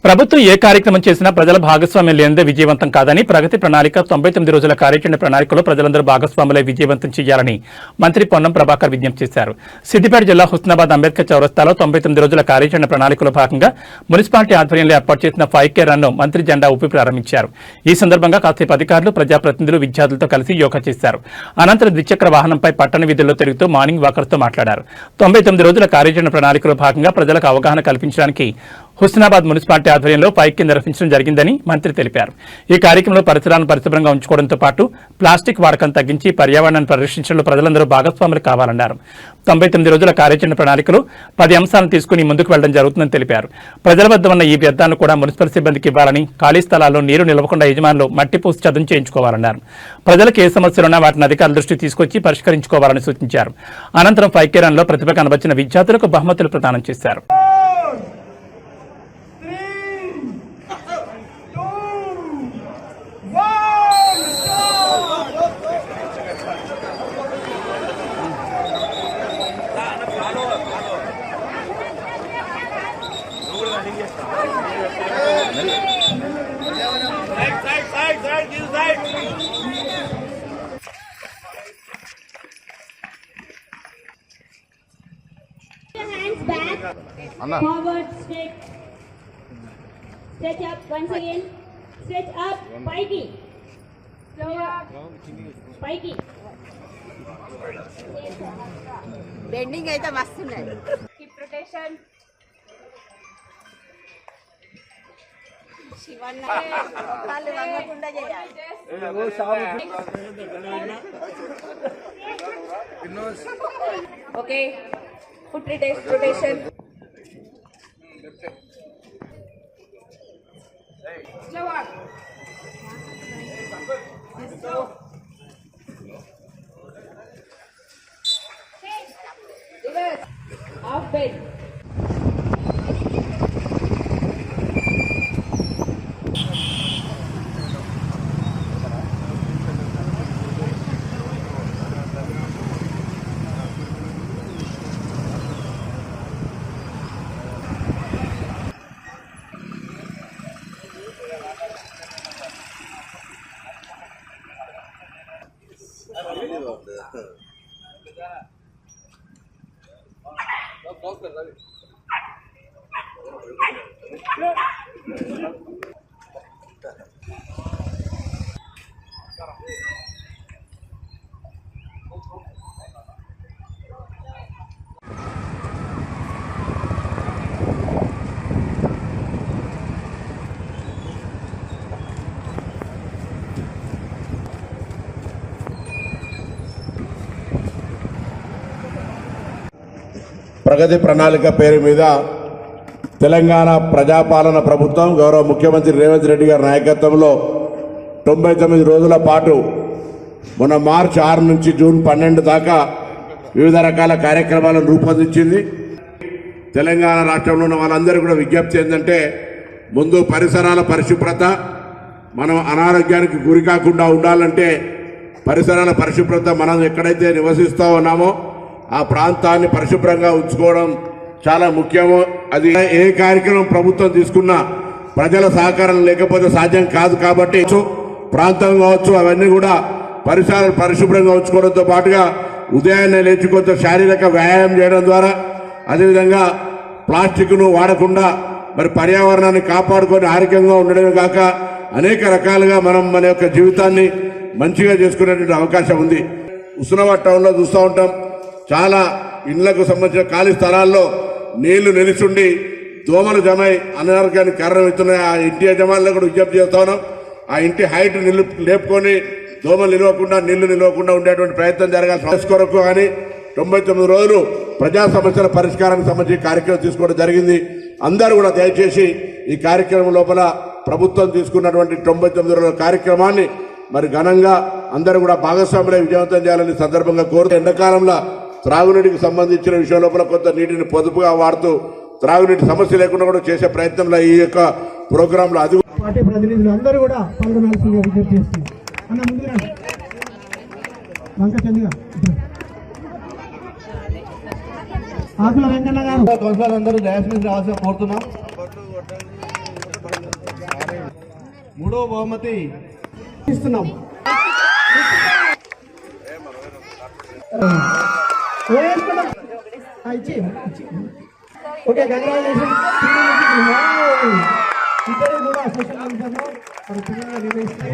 ప్రభుత్వం ఏ కార్యక్రమం చేసినా ప్రజల భాగస్వామ్యం లేనిదే విజయవంతం కాదని ప్రగతి ప్రణాళిక 99 రోజుల కార్యాచరణ ప్రణాళికలో ప్రజలందరూ భాగస్వాములై విజయవంతం చేయాలని మంత్రి పొన్నం ప్రభాకర్ విజ్ఞప్తి చేశారు. సిద్దిపేట జిల్లా హుస్నాబాద్ అంబేద్కర్ చౌరస్తాలో 99 రోజుల కార్యాచరణ ప్రణాళికలో భాగంగా మున్సిపాలిటీ ఆధ్వర్యంలో ఏర్పాటు చేసిన 5K రన్ను మంత్రి జెండా ఊపి ప్రారంభించారు. ఈ సందర్భంగా కాసేపు అధికారులు, ప్రజాప్రతినిధులు, విద్యార్థులతో కలిసి యోగా చేశారు. అనంతరం ద్విచక్ర వాహనంపై పట్టణ వీధుల్లో తిరుగుతూ మార్నింగ్ వాకర్స్తో మాట్లాడారు. 99 రోజుల కార్యాచరణ ప్రణాళికలో భాగంగా ప్రజలకు అవగాహన కల్పించడానికి హుస్నాబాద్ మున్సిపాలిటీ ఆధ్వర్యంలో 5K నిర్వహించడం జరిగిందని మంత్రి తెలిపారు. ఈ కార్యక్రమంలో పరిసరాలను పరిశుభ్రంగా ఉంచుకోవడంతో పాటు ప్లాస్టిక్ వాడకం తగ్గించి పర్యావరణాన్ని పరిరక్షించడంలో ప్రజలందరూ భాగస్వాములు కావాలన్నారు. 99 రోజుల కార్యాచరణ ప్రణాళికలో 10 అంశాలను తీసుకుని ముందుకు వెళ్లడం జరుగుతుందని తెలిపారు. ప్రజల వద్ద ఉన్న ఈ వ్యర్థాలను కూడా మున్సిపల్ సిబ్బందికి ఇవ్వాలని, ఖాళీ స్థలాల్లో నీరు నిలవకుండా యజమానులు మట్టి పూసి చదును చేయించుకోవాలన్నారు. ప్రజలకు ఏ సమస్యలున్నా వాటిని అధికారుల దృష్టికి తీసుకొచ్చి పరిష్కరించుకోవాలని సూచించారు. అనంతరం 5K రన్లో ప్రతిభ కనబర్చిన విద్యార్థులకు బహుమతులు ప్రదానం చేశారు. Hands back, forward, stretch up once again, stretch up, spiky, slower, spiky. Bending అయితే మస్తున్నది. Keep rotation. శివన్న కాళ్ళు వంగకుండా చేయాలి. Okay, foot rotation. Slower. Reverse. Half bend. ప్రగతి ప్రణాళిక పేరు మీద తెలంగాణ ప్రజాపాలన ప్రభుత్వం గౌరవ ముఖ్యమంత్రి రేవంత్ రెడ్డి గారి నాయకత్వంలో 99 రోజుల పాటు మొన్న మార్చి 6 నుంచి జూన్ 12 దాకా వివిధ రకాల కార్యక్రమాలను రూపొందించింది. తెలంగాణ రాష్ట్రంలో ఉన్న వాళ్ళందరూ కూడా విజ్ఞప్తి ఏంటంటే, ముందు పరిసరాల పరిశుభ్రత, మనం అనారోగ్యానికి గురి కాకుండా ఉండాలంటే పరిసరాల పరిశుభ్రత, మనం ఎక్కడైతే నివసిస్తూ ఉన్నామో ఆ ప్రాంతాన్ని పరిశుభ్రంగా ఉంచుకోవడం చాలా ముఖ్యము. అది ఏ కార్యక్రమం ప్రభుత్వం తీసుకున్నా ప్రజల సహకారం లేకపోతే సాధ్యం కాదు. కాబట్టి ప్రాంతం కావచ్చు, అవన్నీ కూడా పరిసరాలు పరిశుభ్రంగా ఉంచుకోవడంతో పాటుగా ఉదయాన్నే లేచి కొంత శారీరక వ్యాయామం చేయడం ద్వారా, అదేవిధంగా ప్లాస్టిక్ను వాడకుండా మరి పర్యావరణాన్ని కాపాడుకొని ఆరోగ్యంగా ఉండడమే కాక అనేక రకాలుగా మనం మన యొక్క జీవితాన్ని మంచిగా చేసుకునేటువంటి అవకాశం ఉంది. హుస్నాబాద్ టౌన్లో చూస్తూ ఉంటాం, చాలా ఇండ్లకు సంబంధించిన ఖాళీ స్థలాల్లో నీళ్లు నిలిచుండి దోమలు జమై అనారోగ్యానికి కారణమవుతున్నాయి. ఆ ఇంటి యజమానులకు కూడా విజ్ఞప్తి చేస్తా ఉన్నాం, ఆ ఇంటి హైట్ లేపుకొని దోమలు నిలవకుండా, నీళ్లు నిలవకుండా ఉండేటువంటి ప్రయత్నం జరగాల్సిన కొరకు కానీ 99 రోజులు ప్రజా సమస్యల పరిష్కారానికి సంబంధించి కార్యక్రమం తీసుకోవడం జరిగింది. అందరూ కూడా దయచేసి ఈ కార్యక్రమం లోపల ప్రభుత్వం తీసుకున్నటువంటి 99 రోజుల కార్యక్రమాన్ని మరి ఘనంగా అందరూ కూడా భాగస్వాములై విజయవంతం చేయాలని సందర్భంగా కోరుతూ, ఎండాకాలంలో త్రాగునీటికి సంబంధించిన విషయం లోపల కొంత నీటిని పొదుపుగా వాడుతూ త్రాగునీటి సమస్య లేకుండా కూడా చేసే ప్రయత్నంలో ఈ యొక్క ప్రోగ్రాంలో అది పార్టీ ప్రతినిధులు అందరూ కూడా పాల్గొనాల్సిందిగా విజ్ఞప్తి చేస్తుంది. అన్న ముందుగా వంక చంద్ర ఆకుల వెంకన్న గారు కౌన్సిలర్ అందరూ దయచేసి రావాల్సిన కోరుతున్నాం. మూడో బహుమతి ఇస్తున్నాం. Okay, congratulation. ఇద్దరు కూడా సోషల్ వెల్ఫేర్లో నిర్వహిస్తారు.